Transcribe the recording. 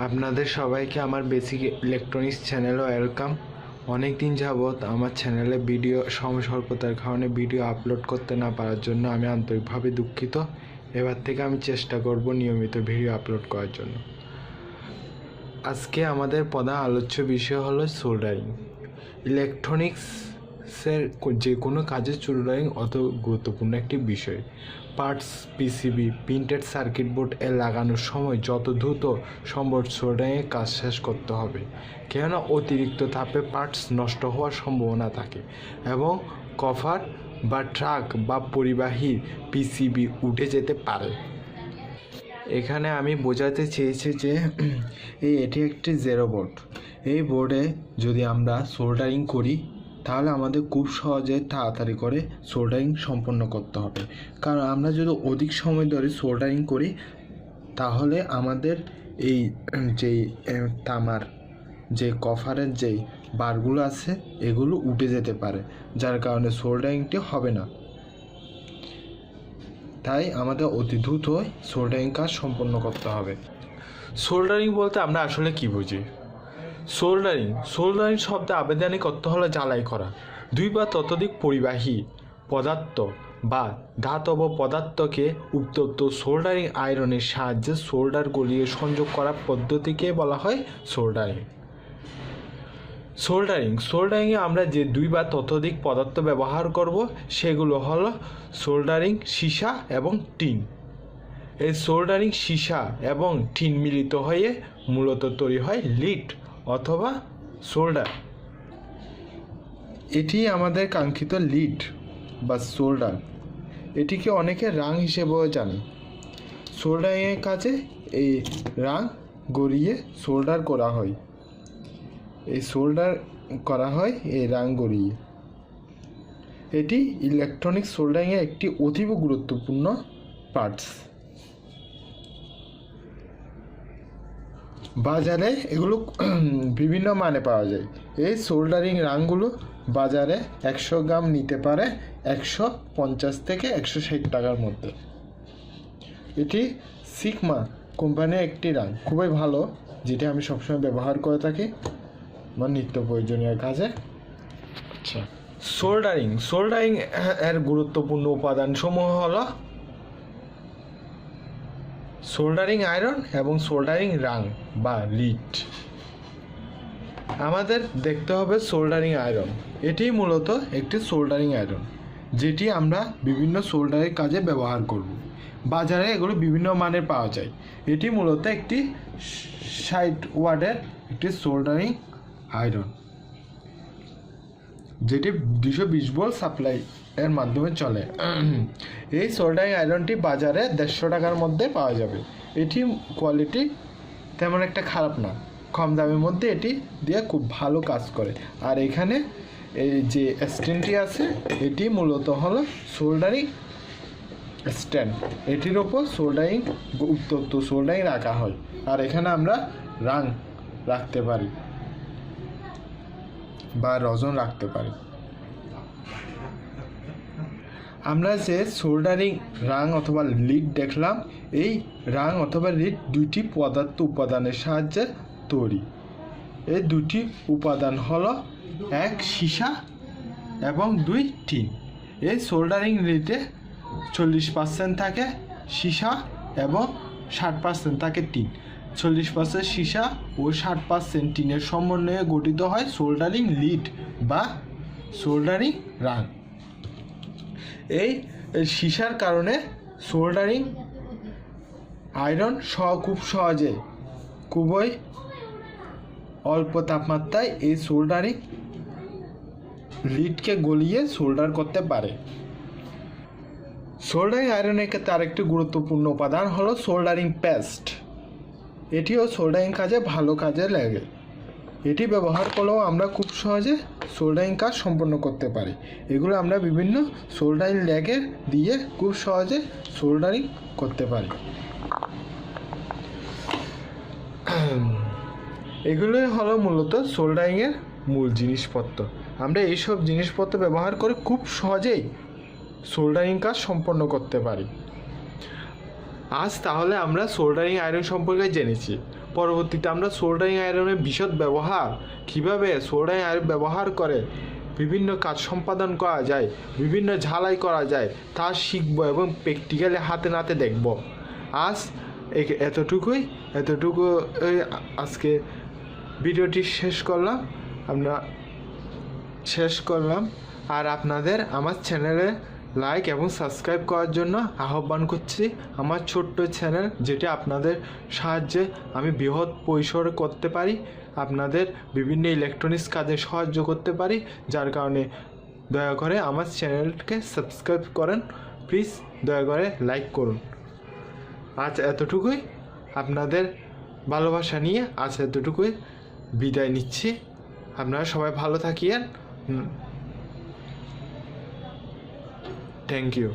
আপনাদের সবাইকে আমার বেসিক ইলেকট্রনিক্স চ্যানেলে ওয়েলকাম। অনেক দিন যাবৎ আমার চ্যানেলে ভিডিও সময় স্বল্পতার কারণে ভিডিও আপলোড করতে না পারার জন্য আমি আন্তরিকভাবে দুঃখিত। এবার থেকে আমি চেষ্টা করব নিয়মিত ভিডিও আপলোড করার জন্য। আজকে আমাদের প্রধান আলোচ্য বিষয় হলো সোল্ডারিং। ইলেকট্রনিক্সের যে কোনো কাজে সোল্ডারিং অত গুরুত্বপূর্ণ একটি বিষয়। Parts PCB printed circuit board এ লাগানোর সময় যত দ্রুত সম্ভব সোল্ডারিংয়ের কাজ শেষ করতে হবে, কেননা অতিরিক্ত তাপে পার্টস নষ্ট হওয়ার সম্ভাবনা থাকে এবং কভার বা ট্রাক বা পরিবাহী পিসিবি উঠে যেতে পারে। এখানে আমি বোঝাতে চেয়েছি যে এটি একটি জেরো বোর্ড। এই বোর্ডে যদি আমরা সোল্ডারিং করি তাহলে আমাদের খুব সহজে তাড়াতাড়ি করে সোল্ডারিং সম্পন্ন করতে হবে, কারণ আমরা যদি অধিক সময় ধরে সোল্ডারিং করি তাহলে আমাদের এই যেই তামার যে কভারের যেই বারগুলো আছে এগুলো উঠে যেতে পারে, যার কারণে সোল্ডারিংটি হবে না। তাই আমাদের অতি দ্রুত সোল্ডারিং কাজ সম্পন্ন করতে হবে। সোল্ডারিং বলতে আমরা আসলে কি বুঝি? সোল্ডারিং শব্দে আবেদনিক অর্থ হলো জ্বালাই করা দুই বা ততোধিক পরিবাহী পদার্থ বা ধাতব পদার্থকে উত্তপ্ত সোল্ডারিং আয়রনের সাহায্যে সোল্ডার গলিয়ে সংযোগ করার পদ্ধতিকে বলা হয় সোল্ডারিংয়ে আমরা যে দুই বা ততোধিক পদার্থ ব্যবহার করব সেগুলো হলো সোল্ডারিং সীসা এবং টিন। এই সোল্ডারিং সীসা এবং টিন মিলিত হয়ে মূলত তৈরি হয় লিড অথবা সোল্ডার। এটি আমাদের কাঙ্ক্ষিত লিড বা সোল্ডার। এটিকে অনেকে রাং হিসেবেও জানে। সোল্ডারিংয়ের কাজে এই রাং গড়িয়ে সোল্ডার করা হয়। এই রাং গড়িয়ে। এটি ইলেকট্রনিক সোল্ডারিংয়ের একটি অতীব গুরুত্বপূর্ণ পার্টস। বাজারে এগুলো বিভিন্ন মানে পাওয়া যায়। এই সোল্ডারিং রাংগুলো বাজারে 100 গ্রাম নিতে পারে 150 থেকে 160 টাকার মধ্যে। এটি সিগমা কোম্পানির একটি রাং, খুবই ভালো, যেটি আমি সবসময় ব্যবহার করে থাকি আমার নিত্য প্রয়োজনীয় কাজে। আচ্ছা, সোল্ডারিং এর গুরুত্বপূর্ণ উপাদানসমূহ হলো সোল্ডারিং আয়রন এবং সোল্ডারিং রাং বা লিড। আমাদের দেখতে হবে সোল্ডারিং আয়রন। এটি মূলত একটি সোল্ডারিং আয়রন যেটি আমরা বিভিন্ন সোল্ডারের কাজে ব্যবহার করব। বাজারে এগুলো বিভিন্ন মানের পাওয়া যায়। এটি মূলত একটি 60 ওয়াটের একটি সোল্ডারিং আয়রন, যেটি 220 ভোল্ট সাপ্লাই এর মাধ্যমে চলে। এই সোল্ডারিং আয়রনটি বাজারে 150 টাকার মধ্যে পাওয়া যাবে। এটি কোয়ালিটি তেমন একটা খারাপ না, কম দামের মধ্যে এটি দিয়ে খুব ভালো কাজ করে। আর এখানে এই যে স্ট্যান্ডটি আছে এটি মূলত হলো সোল্ডারিং স্ট্যান্ড। এটির ওপর উত্তপ্ত সোল্ডারিং রাখা হয়, আর এখানে আমরা রাং রাখতে পারি বা রজন রাখতে পারি। আমরা যে সোল্ডারিং রাং অথবা লিড দেখলাম, এই রাং অথবা লিড দুইটি উপাদানের সাহায্যে তৈরি। এই দুটি উপাদান হলো 1 সীসা এবং 2 টিন। এই সোল্ডারিং লিডে 40% থাকে সীসা এবং 60% থাকে টিন। 40% সীসা ও 60% টিনের সমন্বয়ে গঠিত হয় সোল্ডারিং লিড বা সোল্ডারিং রাং। এই সীসার কারণে সোল্ডারিং আয়রন খুব সহজে খুবই অল্প তাপমাত্রায় এই সোল্ডারিং লিডকে গলিয়ে সোল্ডার করতে পারে। সোল্ডারিং আয়রনের ক্ষেত্রে আরেকটি গুরুত্বপূর্ণ উপাদান হলো সোল্ডারিং পেস্ট। এটিও সোল্ডারিং কাজে ভালো কাজে লাগে। এটি ব্যবহার করলেও আমরা খুব সহজে সোল্ডারিং কাজ সম্পন্ন করতে পারি। এগুলো আমরা বিভিন্ন সোল্ডারিং ল্যাগে দিয়ে খুব সহজে সোল্ডারিং করতে পারি। এগুলোই হলো মূলত সোল্ডারিংয়ের মূল জিনিসপত্র। আমরা এইসব জিনিসপত্র ব্যবহার করে খুব সহজেই সোল্ডারিং কাজ সম্পন্ন করতে পারি। আজ তাহলে আমরা সোল্ডারিং আয়রন সম্পর্কে জেনেছি। পরবর্তীতে আমরা সোল্ডারিং আয়রনের বিশদ ব্যবহার, কীভাবে সোল্ডারিং আয়রন ব্যবহার করে বিভিন্ন কাজ সম্পাদন করা যায়, বিভিন্ন ঝালাই করা যায় তা শিখব এবং প্র্যাকটিক্যালি হাতে নাতে দেখব। আজ এতটুকুই আজকে ভিডিওটি শেষ করলাম। আর আপনাদের আমার চ্যানেলে লাইক এবং সাবস্ক্রাইব করার জন্য আহ্বান করছি। আমার ছোট্ট চ্যানেল, যেটি আপনাদের সাহায্যে আমি বৃহৎ পরিসরে করতে পারি, আপনাদের বিভিন্ন ইলেকট্রনিক্স কাজে সাহায্য করতে পারি, যার কারণে দয়া করে আমার চ্যানেলকে সাবস্ক্রাইব করেন, প্লিজ দয়া করে লাইক করুন। আজ এতটুকুই, আপনাদের ভালোবাসা নিয়ে আজ এতটুকুই বিদায় নিচ্ছি। আপনারা সবাই ভালো থাকিয়েন। Thank you.